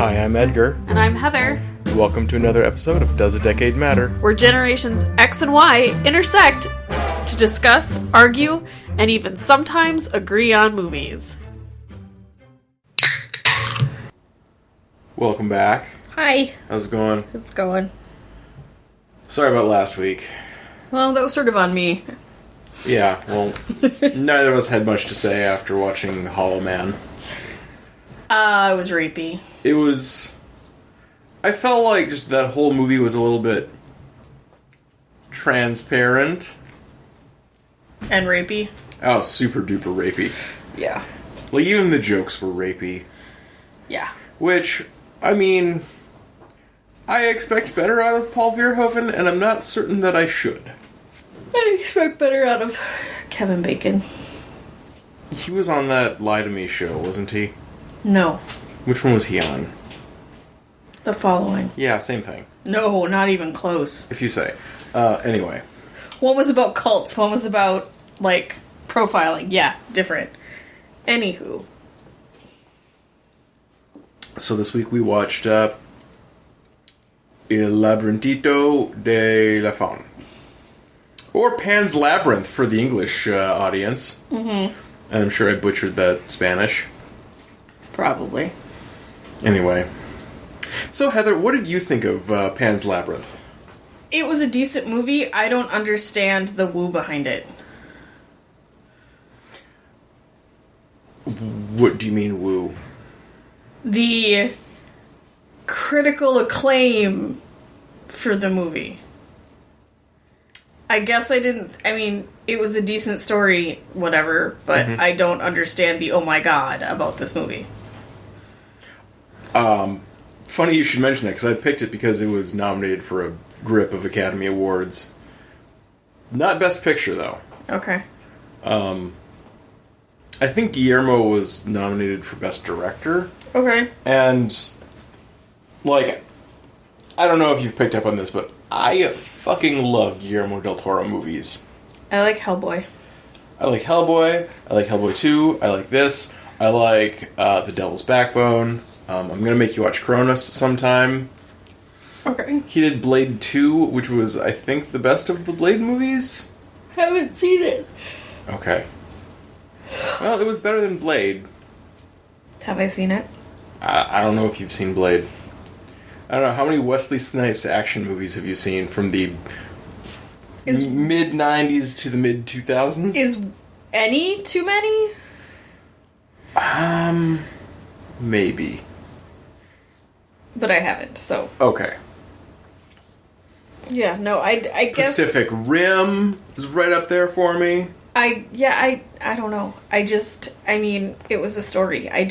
Hi, I'm Edgar. And I'm Heather. Welcome to another episode of Does a Decade Matter? Where generations X and Y intersect to discuss, argue, and even sometimes agree on movies. Welcome back. Hi. How's it going? It's going. Sorry about last week. Well, that was sort of on me. Yeah, well, neither of us had much to say after watching Hollow Man. It was rapey. It was... I felt like just that whole movie was a little bit transparent. And rapey? Oh, super duper rapey. Yeah. Like, even the jokes were rapey. Yeah. Which, I mean, I expect better out of Paul Verhoeven, and I'm not certain that I should. I expect better out of Kevin Bacon. He was on that Lie to Me show, wasn't he? No. Which one was he on? The Following. Yeah, same thing. No, not even close. If you say. Anyway. One was about cults, one was about, like, profiling. Yeah, different. Anywho. So this week we watched El Labyrintito de la Faune. Or Pan's Labyrinth for the English audience. Mm-hmm. And I'm sure I butchered that Spanish. Probably. Anyway. So Heather, what did you think of Pan's Labyrinth? It was a decent movie. I don't understand the woo behind it. What do you mean woo? The critical acclaim for the movie. I guess I mean, it was a decent story, whatever, but I don't understand the oh my god about this movie. Funny you should mention that, because I picked it because it was nominated for a grip of Academy Awards. Not Best Picture, though. Okay. I think Guillermo was nominated for Best Director. Okay. And, like, I don't know if you've picked up on this, but I fucking love Guillermo del Toro movies. I like Hellboy. I like Hellboy. I like Hellboy 2. I like this. I like The Devil's Backbone. I'm going to make you watch Cronus sometime. Okay. He did Blade 2, which was, I think, the best of the Blade movies. Haven't seen it. Okay. Well, it was better than Blade. Have I seen it? I don't know if you've seen Blade. I don't know, how many Wesley Snipes action movies have you seen from the mid-90s to the mid-2000s? Is any too many? Maybe. But I haven't, so... Okay. Yeah, no, I guess... Pacific Rim is right up there for me. I don't know. I mean, it was a story. I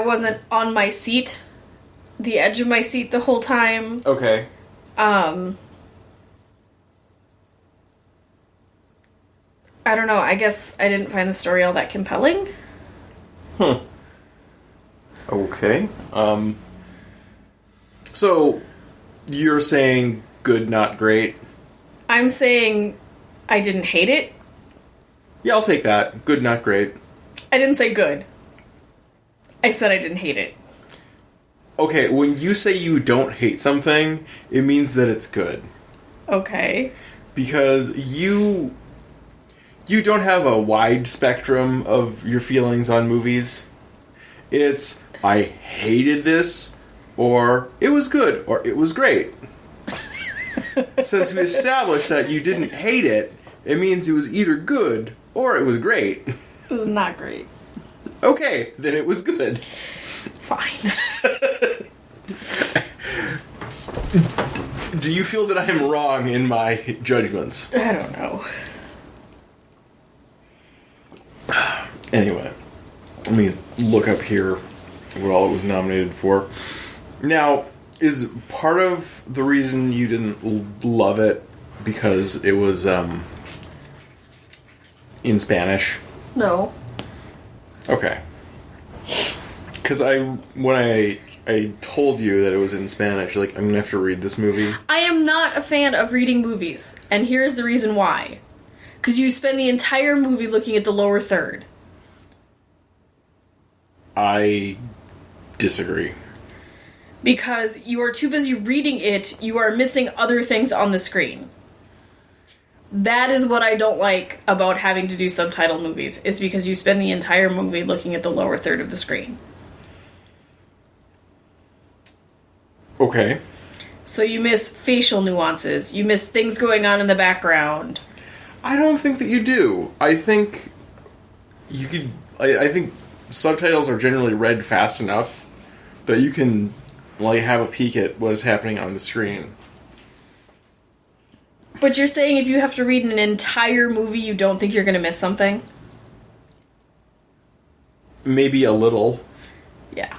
wasn't on my seat, the edge of my seat the whole time. Okay. I don't know. I guess I didn't find the story all that compelling. Okay. So, you're saying good, not great? I'm saying I didn't hate it. Yeah, I'll take that. Good, not great. I didn't say good. I said I didn't hate it. Okay, when you say you don't hate something, it means that it's good. Okay. Because you don't have a wide spectrum of your feelings on movies. It's, I hated this, or it was good, or it was great. Since we established that you didn't hate it, it means it was either good, or it was great. It was not great. Okay, then it was good. Fine. Do you feel that I am wrong in my judgments? I don't know. Anyway, let me look up here what all it was nominated for. Now, is part of the reason you didn't love it because it was in Spanish? No. Okay. Because when I told you that it was in Spanish, like, I'm gonna have to read this movie. I am not a fan of reading movies, and here's the reason why. Because you spend the entire movie looking at the lower third. I disagree. Because you are too busy reading it, you are missing other things on the screen. That is what I don't like about having to do subtitle movies, is because you spend the entire movie looking at the lower third of the screen. Okay. So you miss facial nuances, you miss things going on in the background. I don't think that you do. I think you could... I think subtitles are generally read fast enough that you can, like, have a peek at what is happening on the screen. But you're saying if you have to read an entire movie, you don't think you're going to miss something? Maybe a little. Yeah.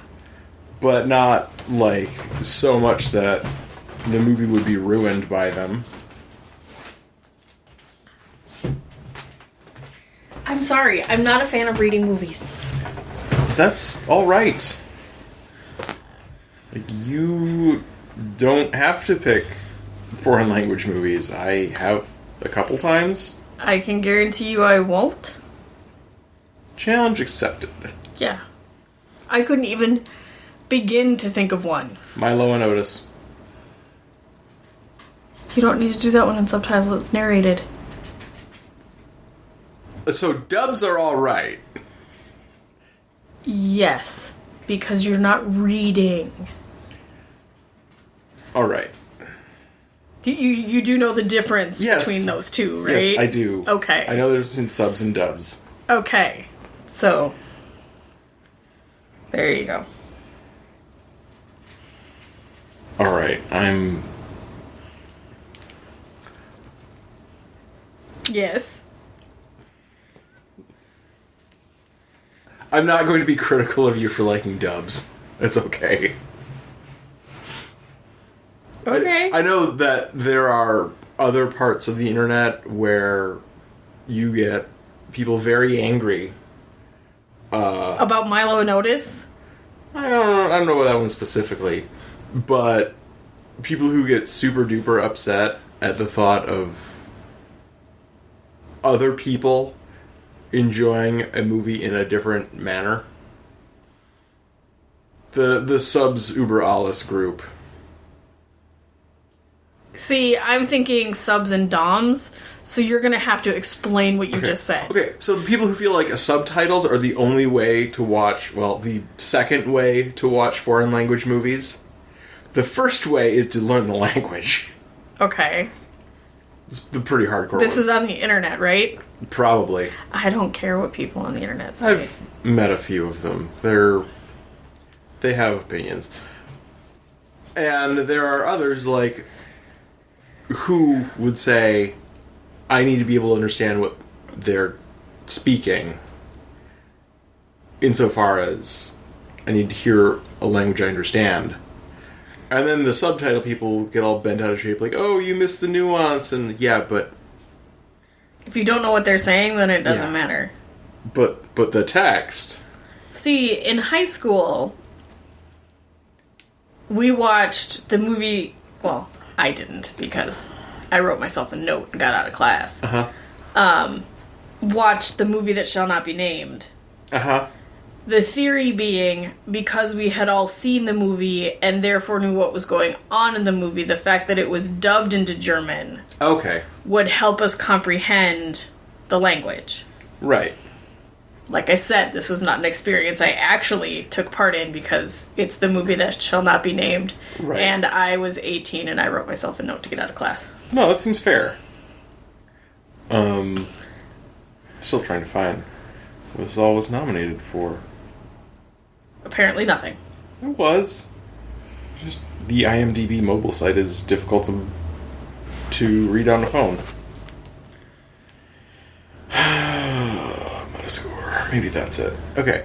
But not, like, so much that the movie would be ruined by them. I'm sorry, I'm not a fan of reading movies. That's alright. Like, you don't have to pick foreign language movies. I have a couple times. I can guarantee you I won't. Challenge accepted. Yeah. I couldn't even begin to think of one. Milo and Otis. You don't need to do that one in subtitles, it's narrated. So dubs are alright. Yes, because you're not reading. Alright. You do know the difference between those two, right? Yes, I do. Okay. I know there's between subs and dubs. Okay. So, there you go. Alright, Yes. I'm not going to be critical of you for liking dubs. It's okay. Okay. I know that there are other parts of the internet where you get people very angry. About Milo and Otis? I don't know about that one specifically, but people who get super duper upset at the thought of other people enjoying a movie in a different manner. The subs Uber Alles group. See, I'm thinking subs and doms, so you're gonna have to explain what you just said. Okay, so the people who feel like subtitles are the only way to watch, well, the second way to watch foreign language movies. The first way is to learn the language. Okay. It's the pretty hardcore This one. is on the internet, right? Probably. I don't care what people on the internet say. I've met a few of them. They have opinions. And there are others, like, who would say, I need to be able to understand what they're speaking, insofar as I need to hear a language I understand. And then the subtitle people get all bent out of shape, like, oh, you missed the nuance, and yeah, but... If you don't know what they're saying, then it doesn't Yeah. matter. But the text... See, in high school, we watched the movie... Well, I didn't, because I wrote myself a note and got out of class. Uh-huh. Watched the movie that shall not be named. Uh-huh. The theory being, because we had all seen the movie and therefore knew what was going on in the movie, the fact that it was dubbed into German Okay. would help us comprehend the language. Right. Like I said, this was not an experience I actually took part in because it's the movie that shall not be named. Right. And I was 18 and I wrote myself a note to get out of class. No, that seems fair. Still trying to find what this all was nominated for. Apparently nothing. It was. Just the IMDb mobile site is difficult to read on the phone. Metascore. Maybe that's it. Okay.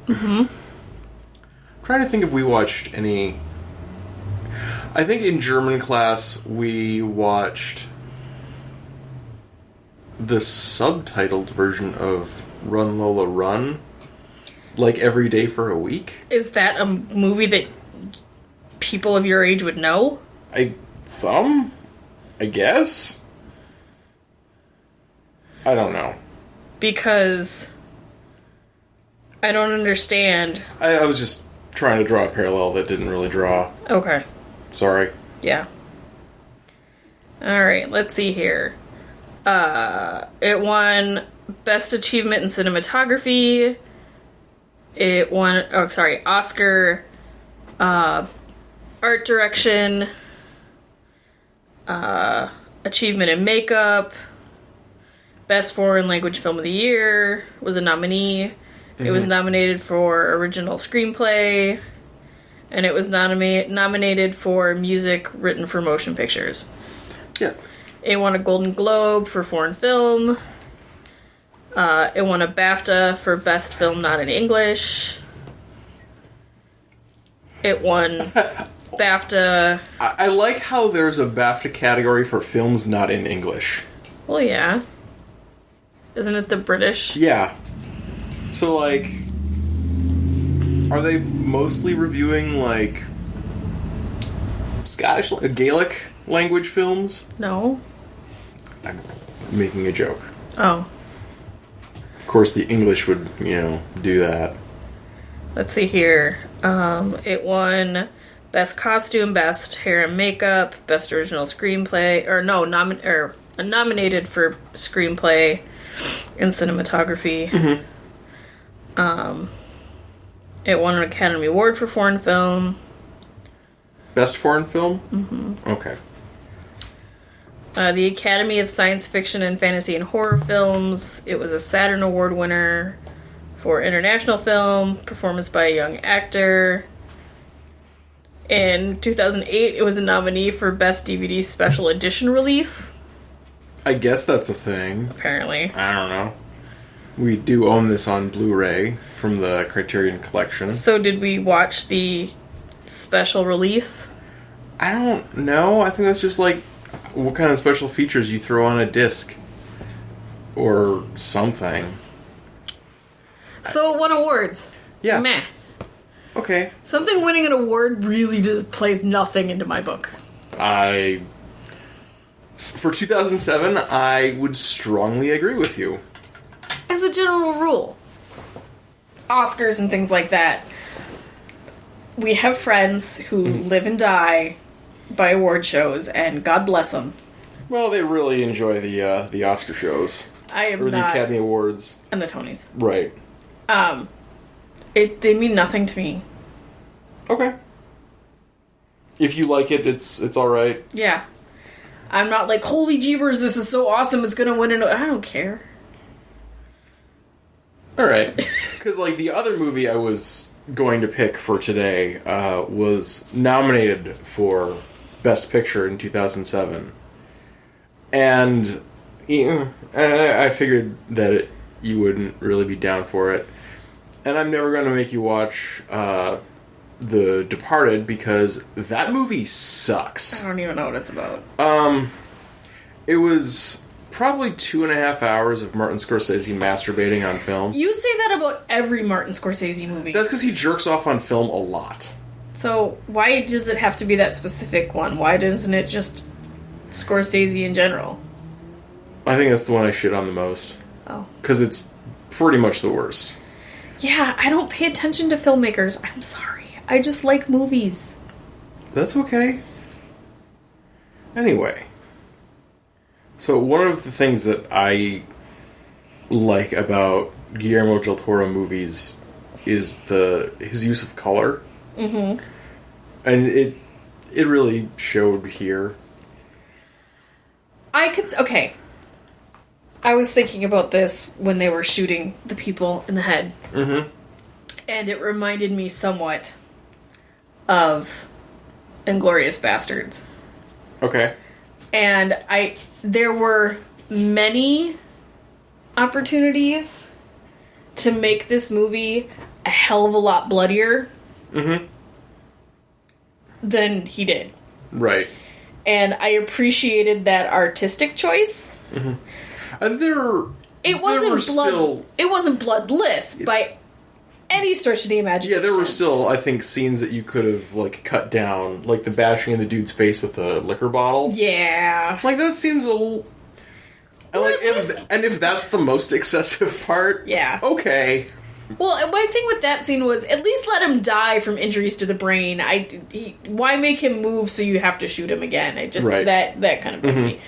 Trying to think if we watched any... I think in German class we watched the subtitled version of Run Lola Run, like every day for a week. Is that a movie that people of your age would know? I guess? I don't know. Because I don't understand. I was just trying to draw a parallel that didn't really draw. Okay. Sorry. Yeah. Alright, let's see here. It won Best Achievement in Cinematography. It won, Oscar, Art Direction, Achievement in Makeup, Best Foreign Language Film of the Year, was a nominee. Mm-hmm. It was nominated for Original Screenplay, and it was nominated for Music Written for Motion Pictures. Yeah. It won a Golden Globe for Foreign Film. It won a BAFTA for Best Film Not in English. It won BAFTA. I like how there's a BAFTA category for films not in English. Well, yeah. Isn't it the British? Yeah. So, like, are they mostly reviewing, like, Scottish, Gaelic language films? No. I'm making a joke. Oh. Of course, the English would, do that. Let's see here. It won Best Costume, Best Hair and Makeup, Best Original Screenplay, nominated for Screenplay and Cinematography. Mm-hmm. It won an Academy Award for Foreign Film. Best Foreign Film? Mm-hmm. Okay. The Academy of Science Fiction and Fantasy and Horror Films. It was a Saturn Award winner for International Film, performance by a young actor. In 2008, it was a nominee for Best DVD Special Edition release. I guess that's a thing. Apparently. I don't know. We do own this on Blu-ray from the Criterion Collection. So did we watch the special release? I don't know. I think that's just like what kind of special features you throw on a disc. Or something. So it won awards. Yeah. Meh. Okay. Something winning an award really just plays nothing into my book. For 2007, I would strongly agree with you. As a general rule, Oscars and things like that, we have friends who live and die by award shows, and God bless them. Well, they really enjoy the Oscar shows. I am or the not, Academy Awards. And the Tonys. Right. They mean nothing to me. Okay. If you like it, it's alright. Yeah. I'm not like, holy jeebers, this is so awesome, it's gonna win I don't care. Alright. Because, like, the other movie I was going to pick for today was nominated for Best Picture in 2007. And I figured that you wouldn't really be down for it. And I'm never going to make you watch The Departed because that movie sucks. I don't even know what it's about. It was probably 2.5 hours of Martin Scorsese masturbating on film. You say that about every Martin Scorsese movie. That's because he jerks off on film a lot. So why does it have to be that specific one? Why doesn't it just Scorsese in general? I think that's the one I shit on the most. Oh. Because it's pretty much the worst. Yeah, I don't pay attention to filmmakers. I'm sorry. I just like movies. That's okay. Anyway. So one of the things that I like about Guillermo del Toro movies is his use of color. Mm-hmm. And it really showed here. Okay. I was thinking about this when they were shooting the people in the head. Mm-hmm. And it reminded me somewhat of Inglourious Bastards. Okay. And there were many opportunities to make this movie a hell of a lot bloodier than he did. Right. And I appreciated that artistic choice. Mm-hmm. And it wasn't bloodless by any stretch of the imagination. Yeah, there were still, I think, scenes that you could have cut down, like the bashing in the dude's face with a liquor bottle. Yeah, like that seems a little. And if that's the most excessive part, yeah, okay. Well, my thing with that scene was at least let him die from injuries to the brain. Why make him move so you have to shoot him again? It just that kind of bugged me.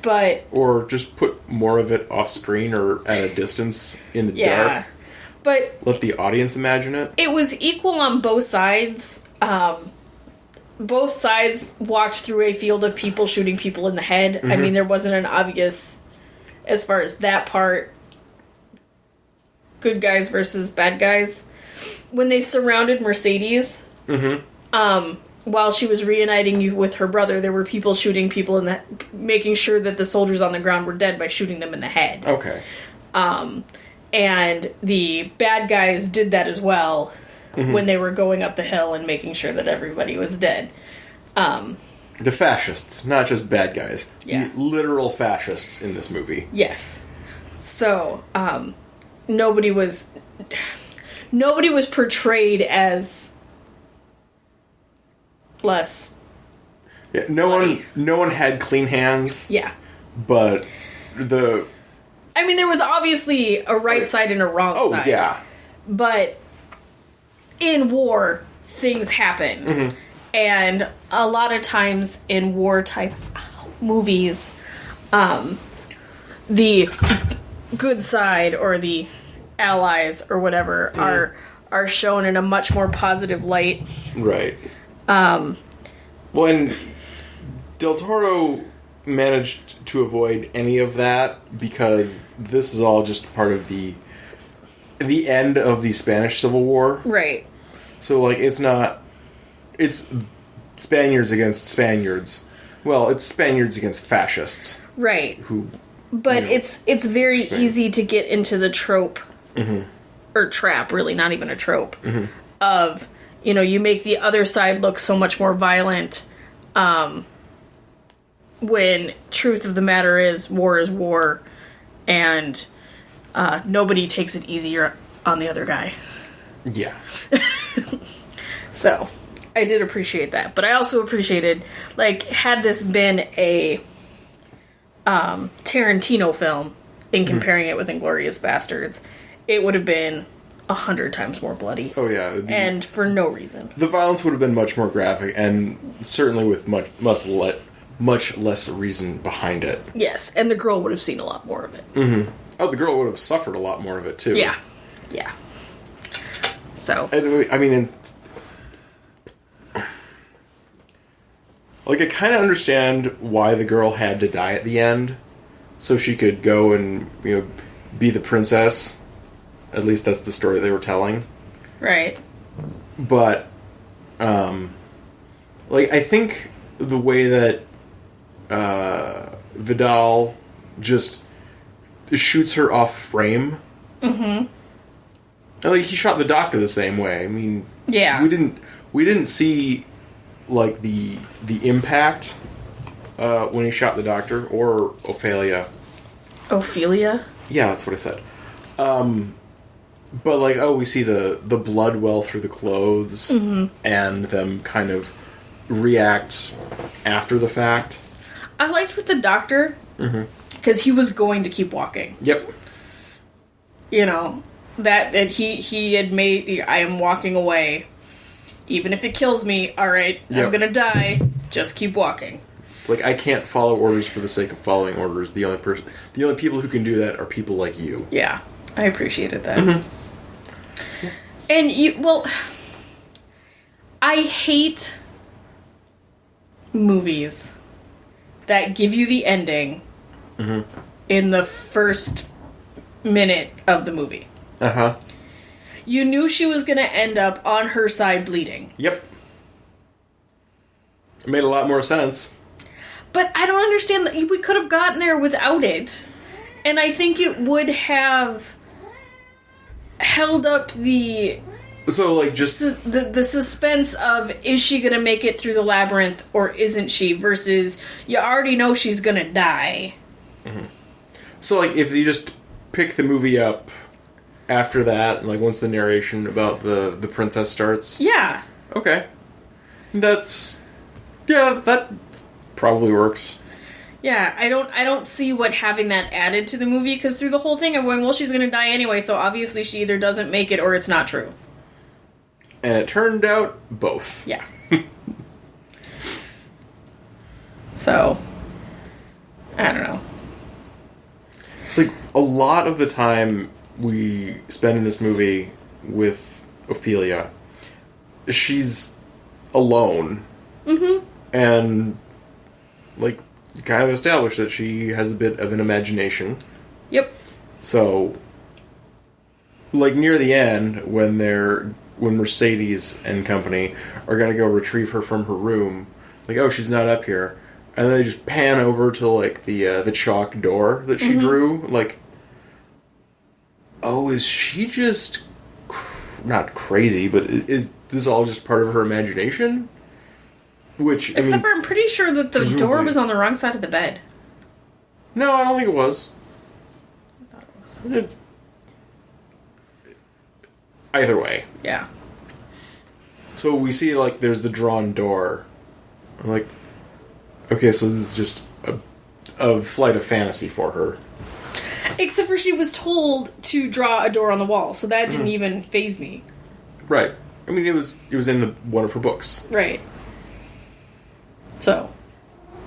But or just put more of it off screen or at a distance in the dark. But let the audience imagine it. It was equal on both sides. Both sides walked through a field of people shooting people in the head. I mean, there wasn't an obvious, as far as that part, good guys versus bad guys. When they surrounded Mercedes, while she was reuniting you with her brother, there were people shooting people in the, making sure that the soldiers on the ground were dead by shooting them in the head. Okay. And the bad guys did that as well when they were going up the hill and making sure that everybody was dead. The fascists, not just bad guys. Yeah. The literal fascists in this movie. Yes. So, nobody was portrayed as less. Yeah, no one had clean hands. Yeah. But I mean, there was obviously a right side and a wrong side. Oh, yeah. But in war, things happen. And a lot of times in war-type movies, the good side or the allies or whatever are shown in a much more positive light. Right. Well, and Del Toro managed to avoid any of that because this is all just part of the end of the Spanish Civil War. Right. So, like, it's Spaniards against Spaniards. Well, it's Spaniards against fascists. Right. But it's very easy to get into the trope, or trap, really, not even a trope, of, you make the other side look so much more violent, when truth of the matter is war, and nobody takes it easier on the other guy. Yeah. So, I did appreciate that. But I also appreciated, had this been a Tarantino film, in comparing it with Inglourious Bastards, it would have been 100 times more bloody. Oh, yeah. And for no reason. The violence would have been much more graphic, and certainly with much less reason behind it. Yes, and the girl would have seen a lot more of it. Oh, the girl would have suffered a lot more of it, too. Yeah. So. I mean, I kind of understand why the girl had to die at the end, so she could go and, be the princess. At least that's the story they were telling. Right. But, I think the way that Vidal just shoots her off frame. And, he shot the doctor the same way. I mean, yeah, we didn't see the impact when he shot the doctor or Ophelia. Ophelia? Yeah, that's what I said. But we see the blood well through the clothes and them kind of react after the fact. I liked with the doctor because he was going to keep walking. Yep. That he had made. I am walking away, even if it kills me. All right, yep. I'm gonna die. Just keep walking. It's I can't follow orders for the sake of following orders. The only people who can do that are people like you. Yeah, I appreciated that. And I hate movies that give you the ending in the first minute of the movie. You knew she was going to end up on her side bleeding. Yep. It made a lot more sense. But I don't understand that we could have gotten there without it. And I think it would have held up the... So, just... The suspense of, is she going to make it through the labyrinth or isn't she? Versus, you already know she's going to die. So, if you just pick the movie up after that, once the narration about the princess starts? Yeah. Okay. That probably works. Yeah, I don't see what having that added to the movie, because through the whole thing I'm going, well, she's gonna die anyway, so obviously she either doesn't make it or it's not true. And it turned out both. Yeah. So, I don't know. It's like a lot of the time we spend in this movie with Ophelia, she's alone. Mm-hmm. And, like, you kind of establish that she has a bit of an imagination. Yep. So, like, near the end, when Mercedes and company are going to go retrieve her from her room, like, oh, she's not up here. And then they just pan over to, like, the chalk door that she drew. Like, oh, is she just not crazy, but is this all just part of her imagination? Which, Except for I'm pretty sure that the door was on the wrong side of the bed. No, I don't think it was. I thought it was. Either way. Yeah. So we see, like, there's the drawn door. I'm like, okay, so this is just a flight of fantasy for her. Except for she was told to draw a door on the wall, so that didn't even faze me. Right. I mean, it was in one of her books. Right. So,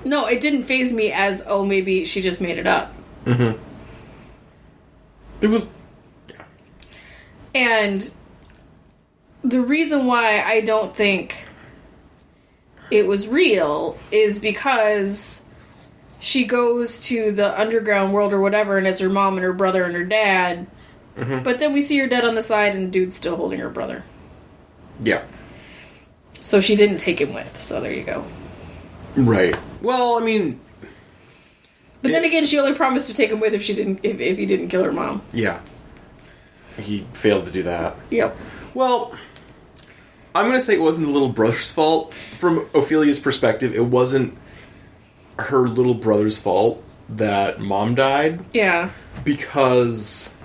no, it didn't faze me as, oh, maybe she just made it up. Mm-hmm. It was... Yeah. And the reason why I don't think it was real is because she goes to the underground world or whatever, and it's her mom and her brother and her dad. Mm-hmm. But then we see her dead on the side, and the dude's still holding her brother. Yeah. So she didn't take him with, so there you go. Right. Well, I mean... But then again, she only promised to take him with if he didn't kill her mom. Yeah. He failed to do that. Yep. Well, I'm going to say it wasn't the little brother's fault. From Ophelia's perspective, it wasn't her little brother's fault that mom died. Yeah. Because,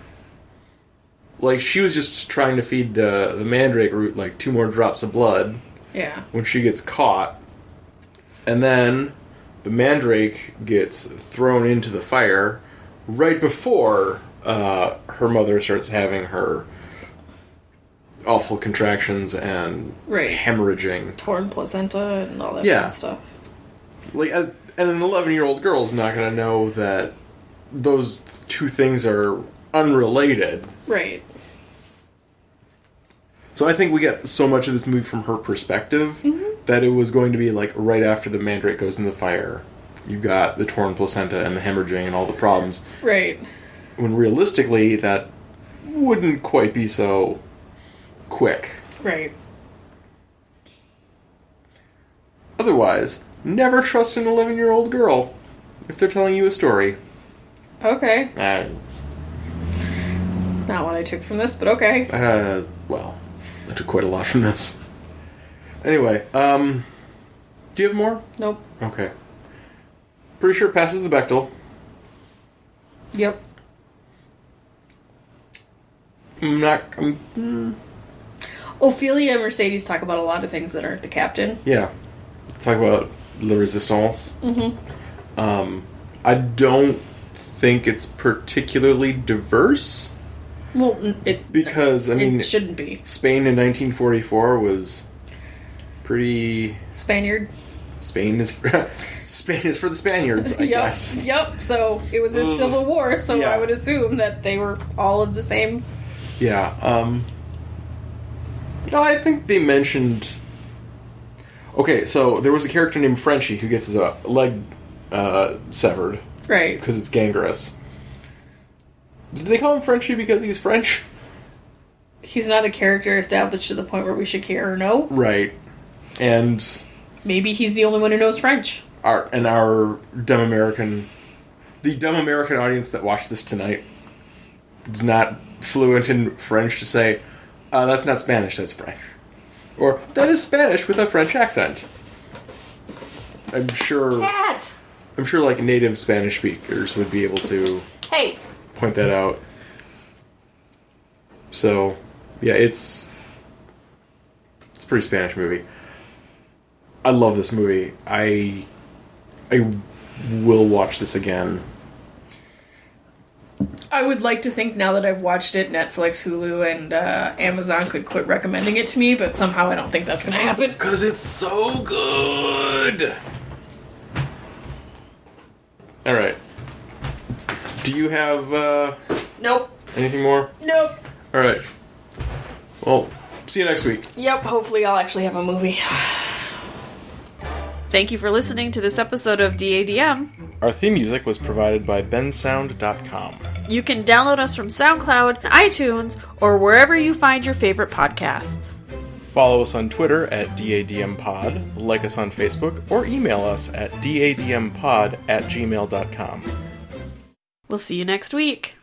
like, she was just trying to feed the mandrake root, like, 2 more drops of blood. Yeah. When she gets caught. And then the mandrake gets thrown into the fire right before her mother starts having her awful contractions and hemorrhaging. Torn placenta and all that fun stuff. Like, and an 11-year-old girl is not going to know that those 2 things are unrelated. Right. So I think we get so much of this movie from her perspective that it was going to be like right after the mandrake goes in the fire, you've got the torn placenta and the hemorrhaging and all the problems. Right. When realistically, that wouldn't quite be so quick. Right. Otherwise, never trust an 11-year-old girl if they're telling you a story. Okay. Not what I took from this, but okay. Well, I took quite a lot from this. Anyway, do you have more? Nope. Okay. Pretty sure it passes the Bechdel. Yep. Ophelia and Mercedes talk about a lot of things that aren't the captain. Yeah. Let's talk about La Resistance. Mm-hmm. I don't think it's particularly diverse. Well, because, I mean... It shouldn't be. Spain in 1944 was pretty... Spaniard. Spain is for the Spaniards, I guess. Yep, so it was a civil war, so yeah. I would assume that they were all of the same. Yeah, I think they mentioned... Okay, so there was a character named Frenchie who gets his leg severed. Right. Because it's gangrenous. Did they call him Frenchie because he's French? He's not a character established to the point where we should care or know. Right. And... Maybe he's the only one who knows French. The dumb American audience that watched this tonight is not fluent in French to say, that's not Spanish, that's French. Or, that is Spanish with a French accent. I'm sure... Cat! I'm sure, like, native Spanish speakers would be able to... Hey! Point that out. So, yeah, it's a pretty Spanish movie. I love this movie. I will watch this again. I would like to think now that I've watched it, Netflix, Hulu, and Amazon could quit recommending it to me, but somehow I don't think that's going to happen. Because it's so good! Alright. Do you have, Nope. anything more? Nope. Alright. Well, see you next week. Yep, hopefully I'll actually have a movie. Thank you for listening to this episode of DADM. Our theme music was provided by bensound.com. You can download us from SoundCloud, iTunes, or wherever you find your favorite podcasts. Follow us on Twitter at DADMpod, like us on Facebook, or email us at dadmpod@gmail.com. We'll see you next week.